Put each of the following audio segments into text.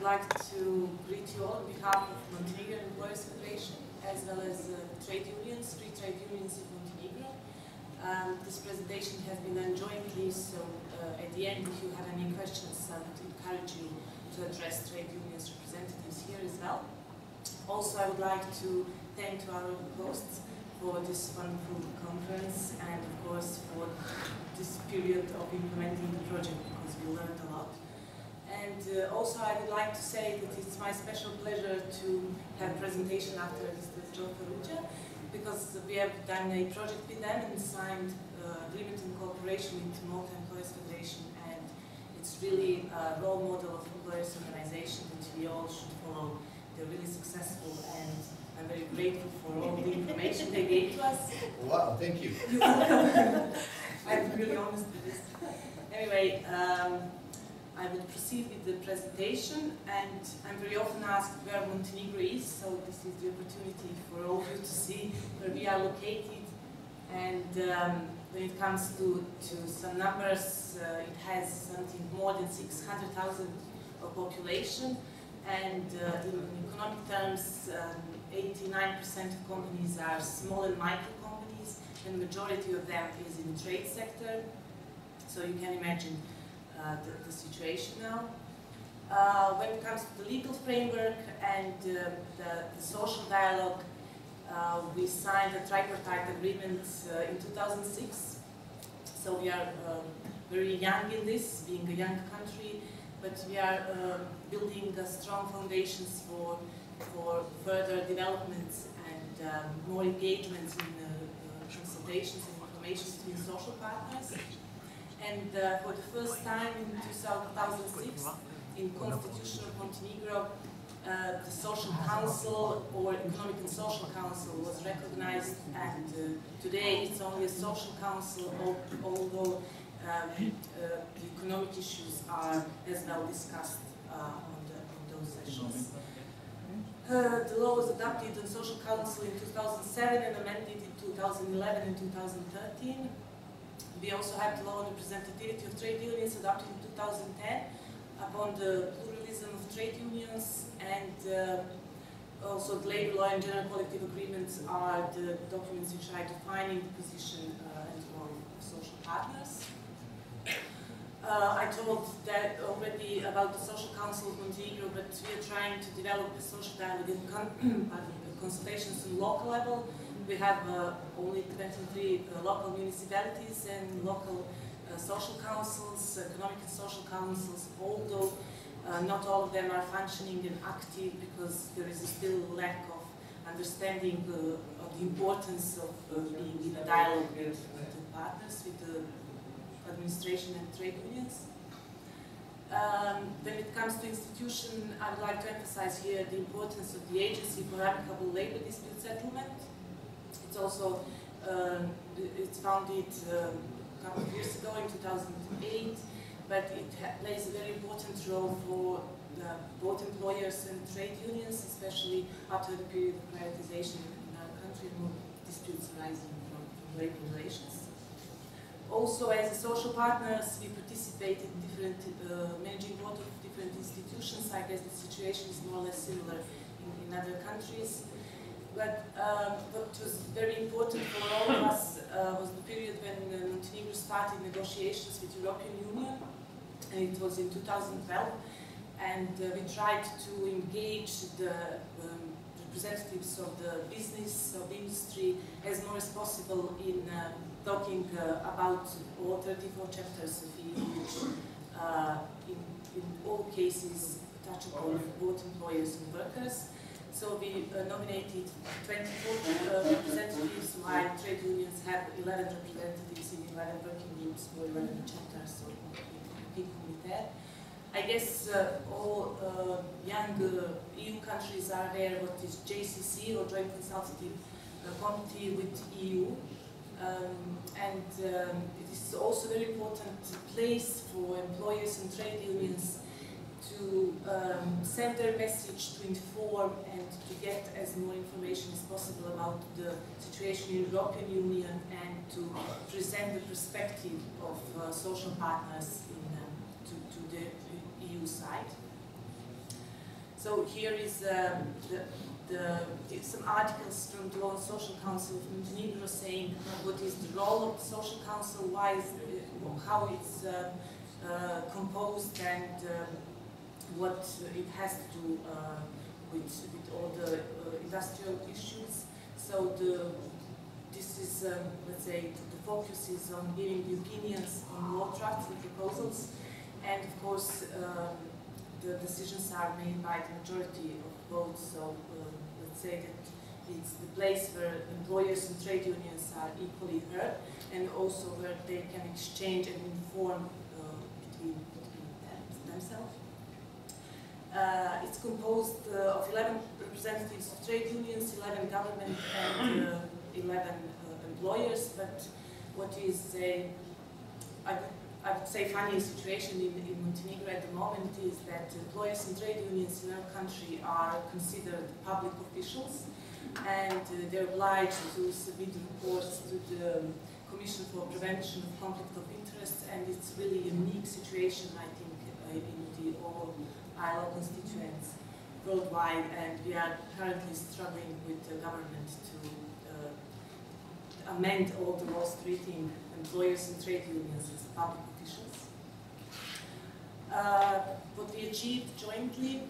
like to greet you all on behalf of Montenegro Employers Federation, as well as trade unions, three trade unions in Montenegro. This presentation has been done jointly, so at the end, if you have any questions, I would encourage you to address trade unions representatives here as well. Also, I would like to thank our hosts for this wonderful conference and, of course, for this period of implementing the project, because we learned a lot. And also, I would like to say that it's my special pleasure to have a presentation after Mr. Joe Ferrugia, because we have done a project with them and signed agreement in cooperation with Malta Employers Federation, and it's really a role model of employers organization that we all should follow. They're really successful, and I'm very grateful for all the information they gave to us. Wow, thank you. You're welcome. I'm really honest with this. Anyway, I would proceed with the presentation, and I'm very often asked where Montenegro is, so this is the opportunity for all of you to see where we are located. And when it comes to some numbers, it has something more than 600,000 of population, and in economic terms, 89% of companies are small and micro companies, and the majority of them is in the trade sector. So you can imagine the situation now. When it comes to the legal framework and the social dialogue, we signed a tripartite agreement in 2006. So we are very young in this, being a young country, but we are building strong foundations for further developments and more engagements in consultations and information between social partners. And for the first time in 2006, in Constitution of Montenegro, the Social Council or Economic and Social Council was recognized, and today it's only a Social Council, although the economic issues are as well discussed on those sessions. The law was adopted on Social Council in 2007 and amended in 2011 and 2013. We also have the law on representativity of trade unions adopted in 2010 upon the pluralism of trade unions, and also the labor law and general collective agreements are the documents which are defining the position and role of social partners. I told that already about the Social Council of Montenegro, but we are trying to develop the social dialogue and consultations on local level. We have only 23 local municipalities and local social councils, economic and social councils, although not all of them are functioning and active because there is still a lack of understanding of the importance of being in a dialogue with the partners, with the administration and trade unions. When it comes to institution, I would like to emphasize here the importance of the Agency for Amicable Labor Dispute Settlement. It's also it's founded a couple of years ago in 2008, but it plays a very important role for both employers and trade unions, especially after the period of privatization in our country and more disputes arising from labor relations. Also, as social partners, we participate in different managing board of different institutions. I guess the situation is more or less similar in other countries. But what was very important for all of us was the period when Montenegro started negotiations with the European Union, and it was in 2012. And we tried to engage the representatives of the business, of the industry, as more as possible in talking about all 34 chapters of EU, which in all cases touch upon both employers and workers. So we nominated 24 representatives, while trade unions have 11 representatives in 11 working groups for 11 chapters, so people with that. I guess all young EU countries are aware what is JCC, or Joint Consultative Committee with EU. And it is also a very important place for employers and trade unions to send their message, to inform and to get as more information as possible about the situation in the European Union, and to present the perspective of social partners to the EU side. So here is some articles from the Law and Social Council of Montenegro saying what is the role of the Social Council, why is how it's composed, and what it has to do with all the industrial issues. So this is, let's say, the focus is on giving the opinions on law drafts and proposals, and of course the decisions are made by the majority of votes. So let's say that it's the place where employers and trade unions are equally heard, and also where they can exchange and inform between themselves. It's composed of 11 representatives of trade unions, 11 government, and 11 employers. But what is I would say funny situation in Montenegro at the moment is that employers and trade unions in our country are considered public officials, and they're obliged to submit reports to the Commission for Prevention of Conflict of Interest, and it's really a unique situation, I think, in all ILO constituents worldwide, and we are currently struggling with the government to amend all the laws treating employers and trade unions as public officials. What we achieved jointly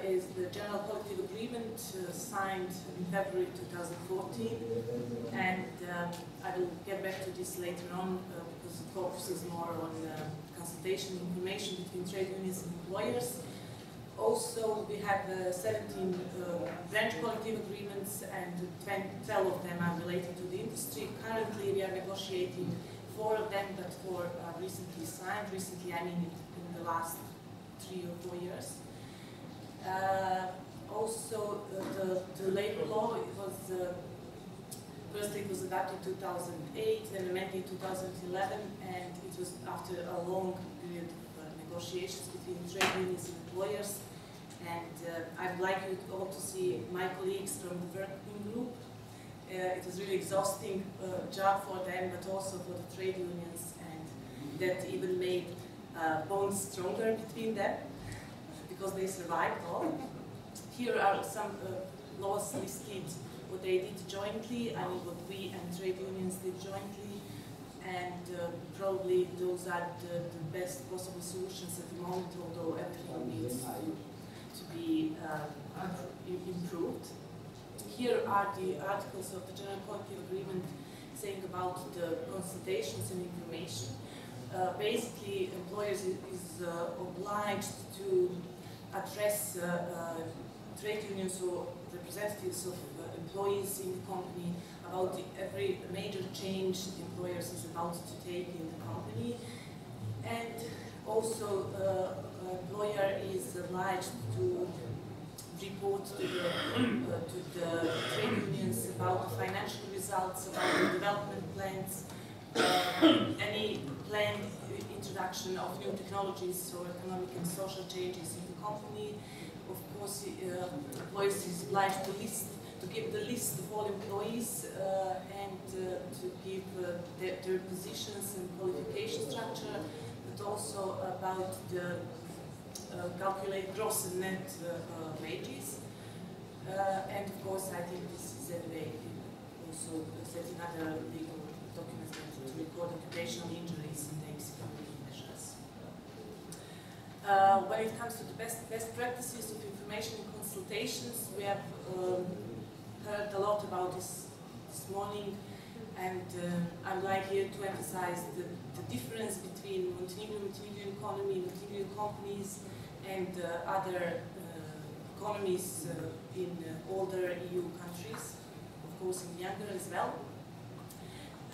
is the General Collective Agreement signed in February 2014, and I will get back to this later on because it focuses more on consultation information between trade unions and employers. Also, we have 17 branch collective agreements, and 12 of them are related to the industry. Currently, we are negotiating 4 of them, but 4 are recently signed. Recently, I mean in the last 3 or 4 years. Also, the labor law, it was first it was adopted in 2008, then amended in 2011, and it was after a long period of negotiations between trade unions and employers. And I'd like you all to see my colleagues from the working group. It was really exhausting job for them, but also for the trade unions, and that even made bonds stronger between them because they survived all. Here are some laws listed, what they did jointly, I mean what we and trade unions did jointly, and probably those are the best possible solutions at the moment, although everything needs to be improved. Here are the articles of the General Collective Agreement saying about the consultations and information. Basically, employers is obliged to address trade unions or representatives of employees in the company about every major change the employers is about to take in the company, and also employer is obliged to report to the trade unions about the financial results, about the development plans, any planned introduction of new technologies or economic and social changes in the company. Of course, employers is obliged to give the list of all employees and to give their positions and qualification structure, but also about the calculate gross and net wages. And of course, I think this is anyway also setting other legal documents to record occupational injuries and take security measures. When it comes to the best practices of information and consultations, we have heard a lot about this morning, and I'd like here to emphasize the difference between Montenegrin economy, Montenegrin companies, and other economies in older EU countries, of course in younger as well.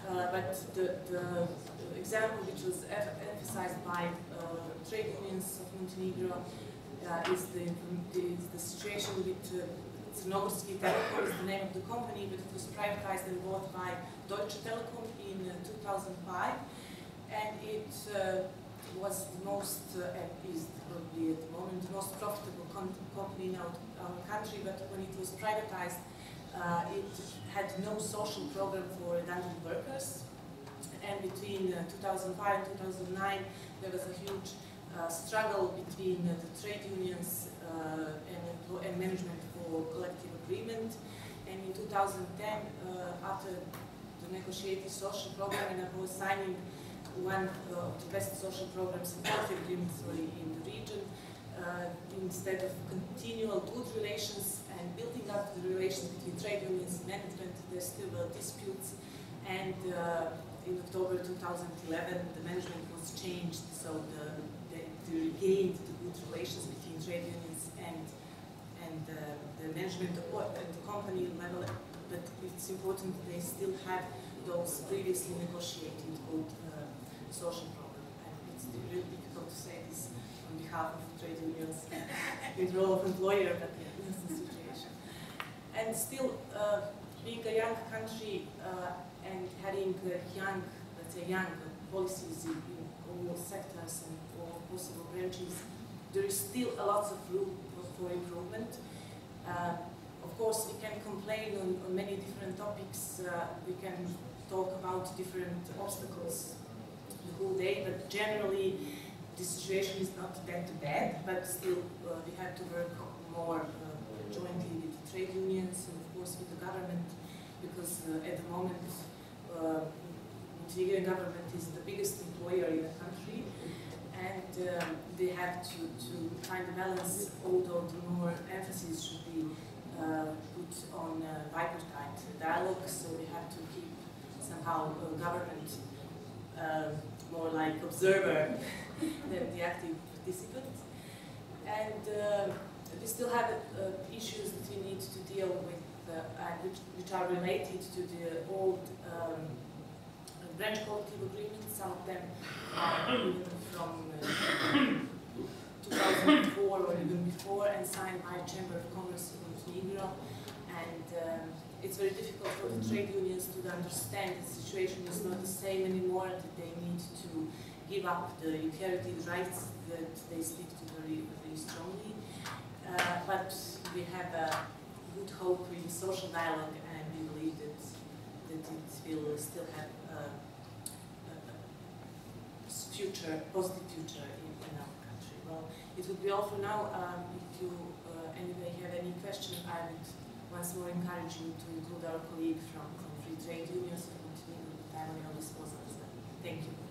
But the example which was emphasized by trade unions of Montenegro is the situation with Crnogorski Telekom is the name of the company, but it was privatized and bought by Deutsche Telekom in 2005, and it was the most, is probably at the moment, the most profitable company in our country, but when it was privatized, it had no social program for redundant workers, and between 2005 and 2009 there was a huge struggle between the trade unions and 2010, after the negotiated social program, and I was signing one of the best social programs and health agreements in the region, instead of continual good relations and building up the relations between trade unions and management, there still were disputes, and in October 2011 the management was changed, so they regained the good relations between trade unions and the management at the company level, but it's important they still have those previously negotiated good social program, and it's really difficult to say this on behalf of trade unions in the role of employer, but yeah, this is the situation. And still, being a young country and having young, let's say young policies in all sectors and all possible branches, there is still a lot of room for improvement. Of course, we can complain on many different topics. We can talk about different obstacles the whole day, but generally the situation is not that bad, but still we have to work more jointly with the trade unions and of course with the government, because at the moment the Montenegrin government is the biggest employer in the country, and they have to find a balance, although the more emphasis should be put on bipartite dialogue, so we have to keep somehow government more like observer than the active participant. And we still have issues that we need to deal with, which are related to the old branch collective agreements. Some of them are even from 2004 or even before, and signed by Chamber of Commerce in Montenegro. And it's very difficult for the trade unions to understand the situation is not the same anymore, that they need to give up the inherited rights that they stick to very, very strongly. But we have a good hope in social dialogue, and we believe that it will still have a future, positive future in our country. Well, it would be all for now. If you anyway have any question, I would once more encourage you to include our colleague from Free Trade Unions of Montenegro, the time on your disposal. Thank you.